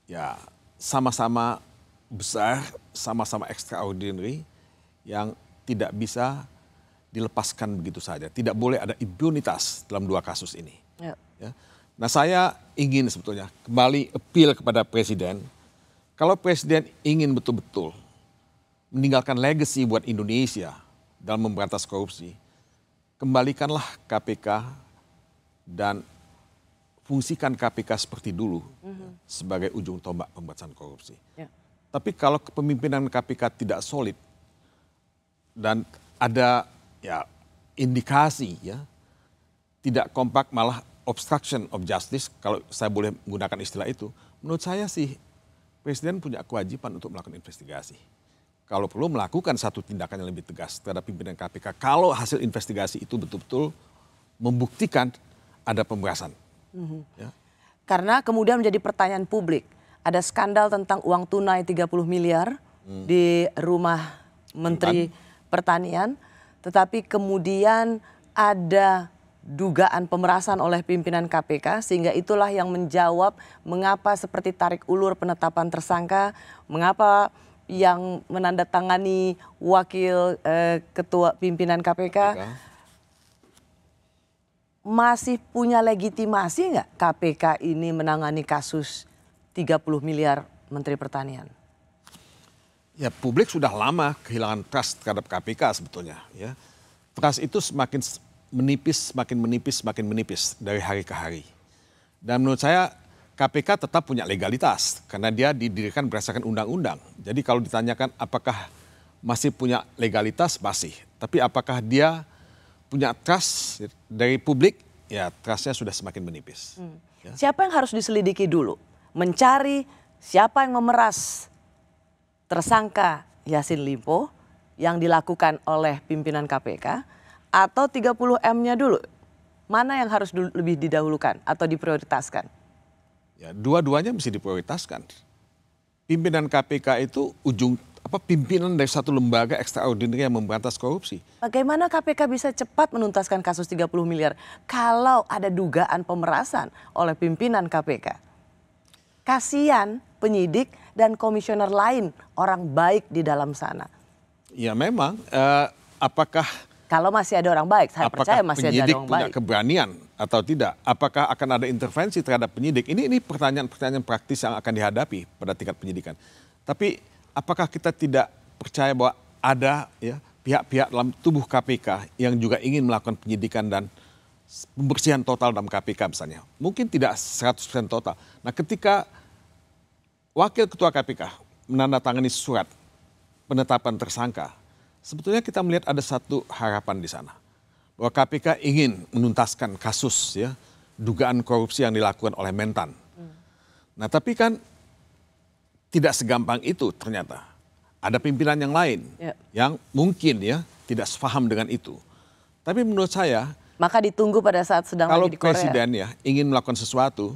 ya sama-sama besar, sama-sama extraordinary yang tidak bisa dilepaskan begitu saja. Tidak boleh ada impunitas dalam 2 kasus ini. Ya. Nah saya ingin sebetulnya kembali appeal kepada Presiden. Kalau Presiden ingin betul-betul meninggalkan legacy buat Indonesia dalam memberantas korupsi, kembalikanlah KPK dan fungsikan KPK seperti dulu sebagai ujung tombak pemberantasan korupsi. Ya. Tapi kalau kepemimpinan KPK tidak solid dan ada ya indikasi ya tidak kompak malah obstruction of justice kalau saya boleh menggunakan istilah itu, menurut saya sih Presiden punya kewajiban untuk melakukan investigasi. Kalau perlu melakukan satu tindakan yang lebih tegas terhadap pimpinan KPK kalau hasil investigasi itu betul-betul membuktikan ada pemerasan. Ya. Karena kemudian menjadi pertanyaan publik. Ada skandal tentang uang tunai 30 miliar di rumah Menteri Pertanian. Tetapi kemudian ada dugaan pemerasan oleh pimpinan KPK. Sehingga itulah yang menjawab mengapa seperti tarik ulur penetapan tersangka. Mengapa yang menandatangani wakil ketua pimpinan KPK. masih punya legitimasi nggak KPK ini menangani kasus 30 miliar Menteri Pertanian? Ya, publik sudah lama kehilangan trust terhadap KPK sebetulnya. Ya. Trust itu semakin menipis dari hari ke hari. Dan menurut saya KPK tetap punya legalitas karena dia didirikan berdasarkan undang-undang. Jadi kalau ditanyakan apakah masih punya legalitas, masih. Tapi apakah dia punya trust dari publik, ya trustnya sudah semakin menipis. Ya. Siapa yang harus diselidiki dulu? Mencari siapa yang memeras tersangka Yassin Limpo yang dilakukan oleh pimpinan KPK atau 30M-nya dulu? Mana yang harus lebih didahulukan atau diprioritaskan? Ya, dua-duanya mesti diprioritaskan. Pimpinan KPK itu pimpinan dari satu lembaga ekstraordinari yang memberantas korupsi. Bagaimana KPK bisa cepat menuntaskan kasus 30 miliar kalau ada dugaan pemerasan oleh pimpinan KPK? Kasihan penyidik dan komisioner lain, orang baik di dalam sana. Ya memang, apakah kalau masih ada orang baik, saya percaya masih ada orang baik. Apakah penyidik punya keberanian atau tidak? Apakah akan ada intervensi terhadap penyidik? Ini pertanyaan-pertanyaan praktis yang akan dihadapi pada tingkat penyidikan. Tapi apakah kita tidak percaya bahwa ada ya pihak-pihak dalam tubuh KPK yang juga ingin melakukan penyidikan dan pembersihan total dalam KPK misalnya? Mungkin tidak 100% total. Nah, ketika Wakil Ketua KPK menandatangani surat penetapan tersangka, sebetulnya kita melihat ada satu harapan di sana. Bahwa KPK ingin menuntaskan kasus ya dugaan korupsi yang dilakukan oleh Mentan. Nah, tapi kan tidak segampang itu ternyata. Ada pimpinan yang lain yang mungkin ya tidak sepaham dengan itu. Tapi menurut saya, maka ditunggu pada saat sedang lagi di Korea. Kalau presiden ya ingin melakukan sesuatu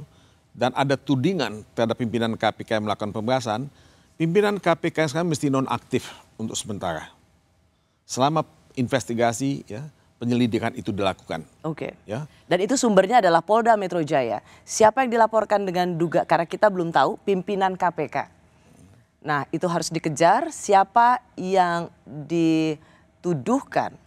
dan ada tudingan terhadap pimpinan KPK yang melakukan pembahasan, pimpinan KPK sekarang mesti nonaktif untuk sementara. Selama investigasi ya penyelidikan itu dilakukan. Oke. Ya. Dan itu sumbernya adalah Polda Metro Jaya. Siapa yang dilaporkan dengan karena kita belum tahu pimpinan KPK. Nah, itu harus dikejar siapa yang dituduhkan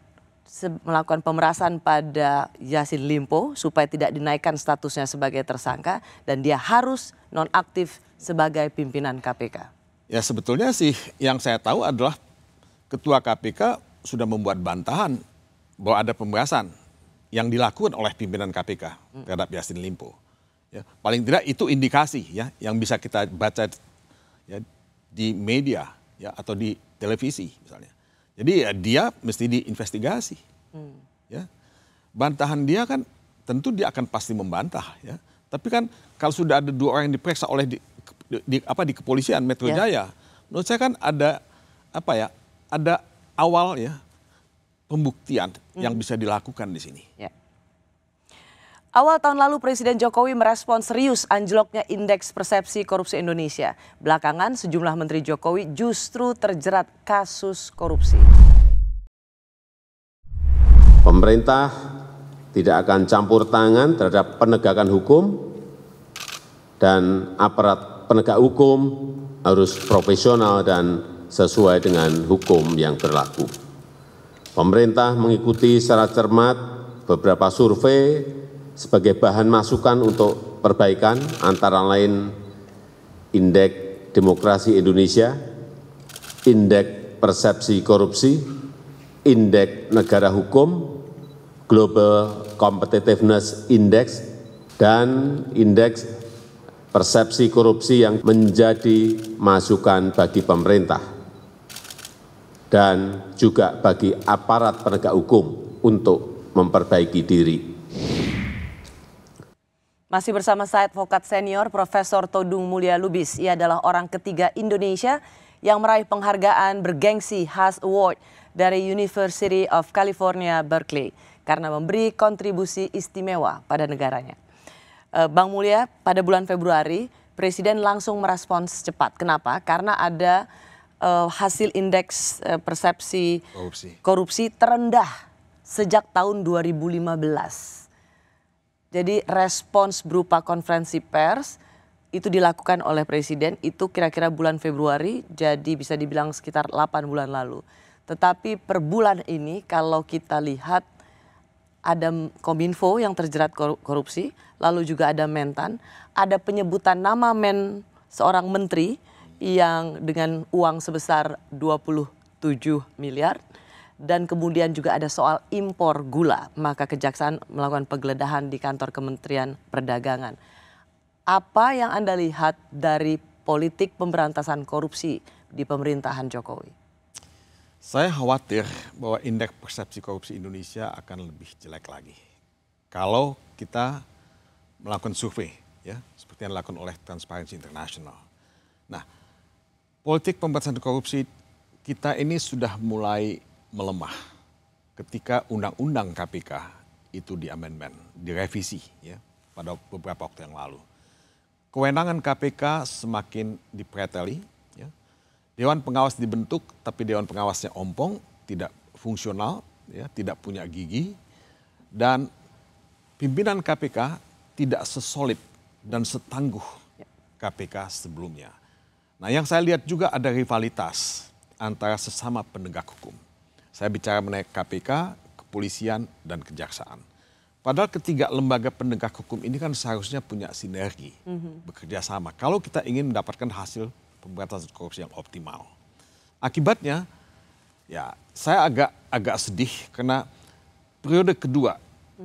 melakukan pemerasan pada Yassin Limpo supaya tidak dinaikkan statusnya sebagai tersangka dan dia harus nonaktif sebagai pimpinan KPK. Ya sebetulnya sih yang saya tahu adalah Ketua KPK sudah membuat bantahan bahwa ada pemerasan yang dilakukan oleh pimpinan KPK terhadap Yassin Limpo. Ya, paling tidak itu indikasi ya yang bisa kita baca ya, di media ya atau di televisi misalnya. Jadi ya dia mesti diinvestigasi. Ya. Bantahan dia kan tentu dia akan pasti membantah ya. Tapi kan kalau sudah ada 2 orang yang diperiksa oleh di kepolisian Metro Jaya, menurut saya kan ada ada awal ya pembuktian yang bisa dilakukan di sini. Ya. Awal tahun lalu Presiden Jokowi merespon serius anjloknya indeks persepsi korupsi Indonesia. Belakangan sejumlah menteri Jokowi justru terjerat kasus korupsi. Pemerintah tidak akan campur tangan terhadap penegakan hukum dan aparat penegak hukum harus profesional dan sesuai dengan hukum yang berlaku. Pemerintah mengikuti secara cermat beberapa survei sebagai bahan masukan untuk perbaikan, antara lain Indeks Demokrasi Indonesia, Indeks Persepsi Korupsi, Indeks Negara Hukum, Global Competitiveness Index, dan Indeks Persepsi Korupsi yang menjadi masukan bagi pemerintah dan juga bagi aparat penegak hukum untuk memperbaiki diri. Masih bersama saya advokat senior Profesor Todung Mulya Lubis. Ia adalah orang ketiga Indonesia yang meraih penghargaan bergengsi Haas Award dari University of California, Berkeley karena memberi kontribusi istimewa pada negaranya. Bang Mulya, pada bulan Februari Presiden langsung merespons cepat. Kenapa? Karena ada hasil indeks persepsi korupsi terendah sejak tahun 2015. Jadi respons berupa konferensi pers itu dilakukan oleh Presiden itu kira-kira bulan Februari, jadi bisa dibilang sekitar 8 bulan lalu. Tetapi per bulan ini kalau kita lihat ada Kominfo yang terjerat korupsi, lalu juga ada Mentan, ada penyebutan nama seorang menteri yang dengan uang sebesar 27 miliar, dan kemudian juga ada soal impor gula, maka Kejaksaan melakukan penggeledahan di kantor Kementerian Perdagangan. Apa yang Anda lihat dari politik pemberantasan korupsi di pemerintahan Jokowi? Saya khawatir bahwa indeks persepsi korupsi Indonesia akan lebih jelek lagi. Kalau kita melakukan survei, ya, seperti yang dilakukan oleh Transparency International. Nah, politik pemberantasan korupsi kita ini sudah mulai melemah ketika Undang-Undang KPK itu diamendmen, direvisi, ya, pada beberapa waktu yang lalu. Kewenangan KPK semakin dipreteli. Dewan pengawas dibentuk, tapi dewan pengawasnya ompong, tidak fungsional, ya, tidak punya gigi, dan pimpinan KPK tidak sesolid dan setangguh KPK sebelumnya. Nah, yang saya lihat juga ada rivalitas antara sesama penegak hukum. Saya bicara mengenai KPK, kepolisian, dan kejaksaan. Padahal ketiga lembaga penegak hukum ini kan seharusnya punya sinergi, bekerja sama. Kalau kita ingin mendapatkan hasil pemberantasan korupsi yang optimal. Akibatnya, ya saya agak sedih karena periode kedua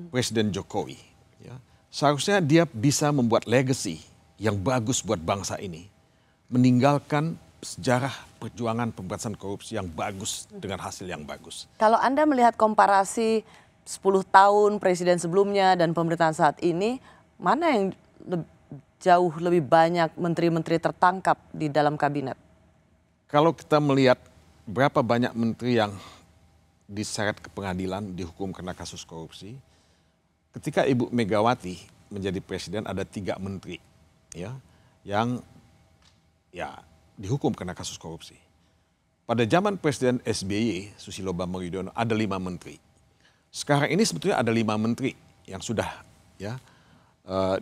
Presiden Jokowi, ya, seharusnya dia bisa membuat legacy yang bagus buat bangsa ini, meninggalkan sejarah perjuangan pemberantasan korupsi yang bagus dengan hasil yang bagus. Kalau Anda melihat komparasi 10 tahun Presiden sebelumnya dan pemerintahan saat ini, mana yang jauh lebih banyak menteri-menteri tertangkap di dalam kabinet? Kalau kita melihat berapa banyak menteri yang diseret ke pengadilan, dihukum karena kasus korupsi, ketika Ibu Megawati menjadi presiden ada 3 menteri, ya, yang ya dihukum karena kasus korupsi. Pada zaman Presiden SBY, Susilo Bambang Yudhoyono, ada 5 menteri. Sekarang ini sebetulnya ada 5 menteri yang sudah, ya,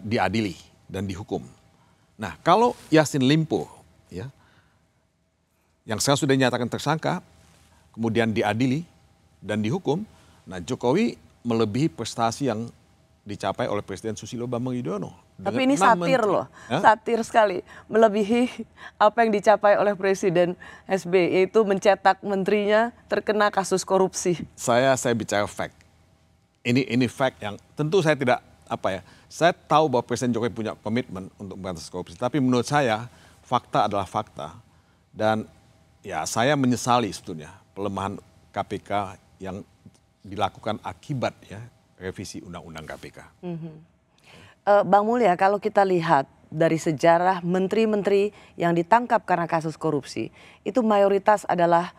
diadili dan dihukum. Nah, kalau Yassin Limpo, ya, yang sekarang sudah dinyatakan tersangka, kemudian diadili dan dihukum, nah Jokowi melebihi prestasi yang dicapai oleh Presiden Susilo Bambang Yudhoyono. Tapi ini satir loh, satir sekali. Melebihi apa yang dicapai oleh Presiden SBY, yaitu mencetak menterinya terkena kasus korupsi. Saya bicara fact. Ini fact yang tentu saya tidak, saya tahu bahwa Presiden Jokowi punya komitmen untuk memberantas korupsi. Tapi menurut saya, fakta adalah fakta. Dan ya saya menyesali sebetulnya pelemahan KPK yang dilakukan akibat, ya, revisi Undang-Undang KPK. Bang Mulya, kalau kita lihat dari sejarah menteri-menteri yang ditangkap karena kasus korupsi, itu mayoritas adalah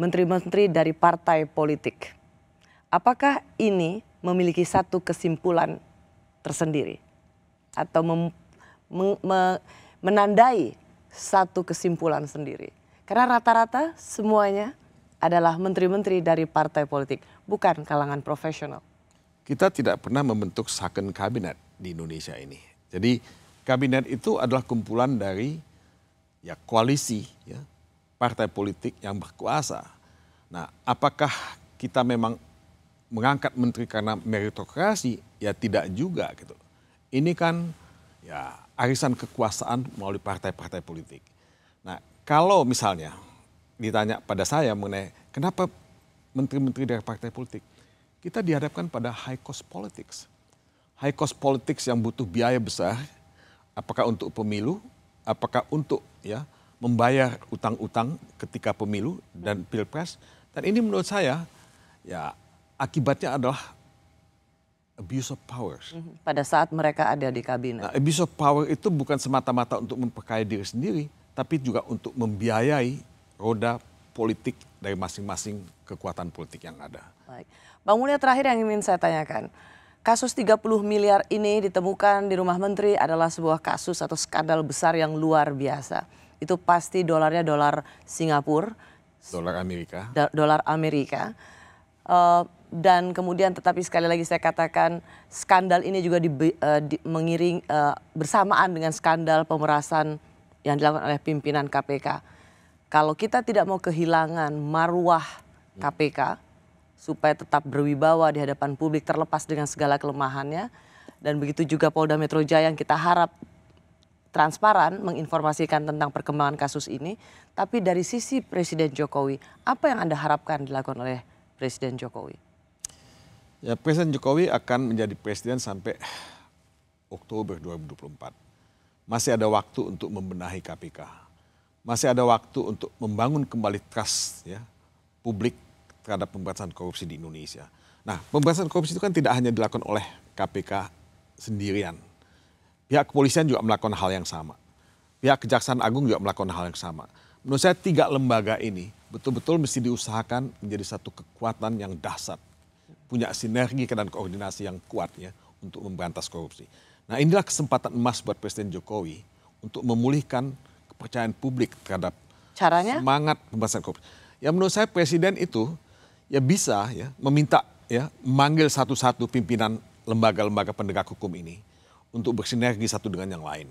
menteri-menteri dari partai politik. Apakah ini memiliki satu kesimpulan tersendiri atau menandai satu kesimpulan sendiri? Karena rata-rata semuanya adalah menteri-menteri dari partai politik, bukan kalangan profesional. Kita tidak pernah membentuk second cabinet di Indonesia ini. Jadi kabinet itu adalah kumpulan dari, ya, koalisi, ya, partai politik yang berkuasa. Nah, apakah kita memang mengangkat menteri karena meritokrasi? Ya tidak juga gitu. Ini kan, ya, arisan kekuasaan melalui partai-partai politik. Nah, kalau misalnya ditanya pada saya mengenai kenapa menteri-menteri dari partai politik, kita dihadapkan pada high cost politics. High cost politics yang butuh biaya besar, apakah untuk pemilu, apakah untuk, ya, membayar utang-utang ketika pemilu dan pilpres. Dan ini menurut saya, ya, akibatnya adalah abuse of power. Pada saat mereka ada di kabinet. Nah, abuse of power itu bukan semata-mata untuk memperkaya diri sendiri, tapi juga untuk membiayai roda politik dari masing-masing kekuatan politik yang ada. Baik. Bang Mulya, terakhir yang ingin saya tanyakan. Kasus 30 miliar ini ditemukan di rumah menteri adalah sebuah kasus atau skandal besar yang luar biasa. Itu pasti dolarnya dolar Singapura. Dolar Amerika. Dolar Amerika. Dan kemudian tetapi sekali lagi saya katakan skandal ini juga mengiring bersamaan dengan skandal pemerasan yang dilakukan oleh pimpinan KPK. Kalau kita tidak mau kehilangan marwah KPK, supaya tetap berwibawa di hadapan publik terlepas dengan segala kelemahannya. Dan begitu juga Polda Metro Jaya yang kita harap transparan menginformasikan tentang perkembangan kasus ini. Tapi dari sisi Presiden Jokowi, apa yang Anda harapkan dilakukan oleh Presiden Jokowi? Ya, Presiden Jokowi akan menjadi presiden sampai Oktober 2024. Masih ada waktu untuk membenahi KPK. Masih ada waktu untuk membangun kembali trust ya, publik terhadap pemberantasan korupsi di Indonesia. Nah, pemberantasan korupsi itu kan tidak hanya dilakukan oleh KPK sendirian. Pihak kepolisian juga melakukan hal yang sama. Pihak Kejaksaan Agung juga melakukan hal yang sama. Menurut saya 3 lembaga ini betul-betul mesti diusahakan menjadi satu kekuatan yang dahsyat. Punya sinergi dan koordinasi yang kuat ya untuk memberantas korupsi. Nah, inilah kesempatan emas buat Presiden Jokowi untuk memulihkan kepercayaan publik terhadap semangat pemberantasan korupsi. Ya menurut saya Presiden itu ya bisa ya meminta ya memanggil satu-satu pimpinan lembaga-lembaga penegak hukum ini untuk bersinergi satu dengan yang lain.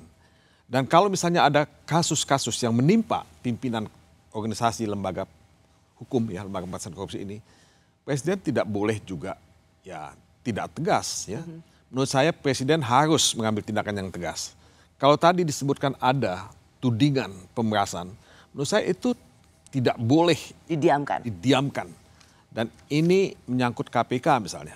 Dan kalau misalnya ada kasus-kasus yang menimpa pimpinan organisasi lembaga hukum ya lembaga pemberantasan korupsi ini, Presiden tidak boleh juga ya tidak tegas ya. Menurut saya Presiden harus mengambil tindakan yang tegas. Kalau tadi disebutkan ada tudingan pemerasan, menurut saya itu tidak boleh didiamkan. Dan ini menyangkut KPK misalnya.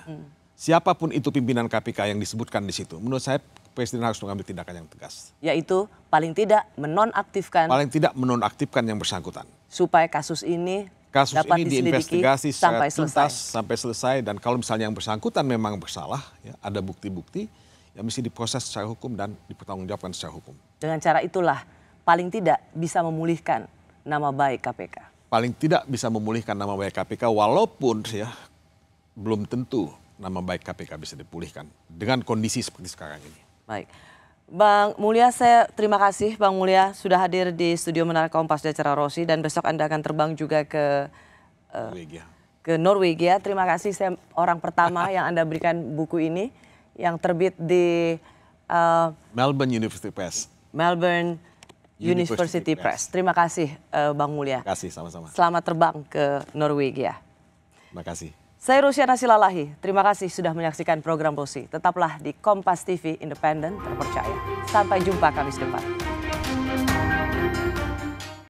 Siapapun itu pimpinan KPK yang disebutkan di situ, menurut saya Presiden harus mengambil tindakan yang tegas. Yaitu paling tidak menonaktifkan. Paling tidak menonaktifkan yang bersangkutan. Supaya kasus ini dapat diinvestigasi secara tuntas sampai selesai. Dan kalau misalnya yang bersangkutan memang bersalah, ya, ada bukti-bukti, ya mesti diproses secara hukum dan dipertanggungjawabkan secara hukum. Dengan cara itulah paling tidak bisa memulihkan nama baik KPK. Paling tidak bisa memulihkan nama baik KPK walaupun ya belum tentu nama baik KPK bisa dipulihkan dengan kondisi seperti sekarang ini. Baik. Bang Mulya, saya terima kasih Bang Mulya sudah hadir di studio Menara Kompas di acara Rossi dan besok Anda akan terbang juga ke Norwegia. Terima kasih, saya orang pertama yang Anda berikan buku ini yang terbit di Melbourne University Press. Melbourne University Press. Terima kasih Bang Mulya. Terima kasih sama-sama. Selamat terbang ke Norwegia. Terima kasih. Saya Rusiana Silalahi, terima kasih sudah menyaksikan program Rossi. Tetaplah di Kompas TV Independen, terpercaya. Sampai jumpa Kamis depan.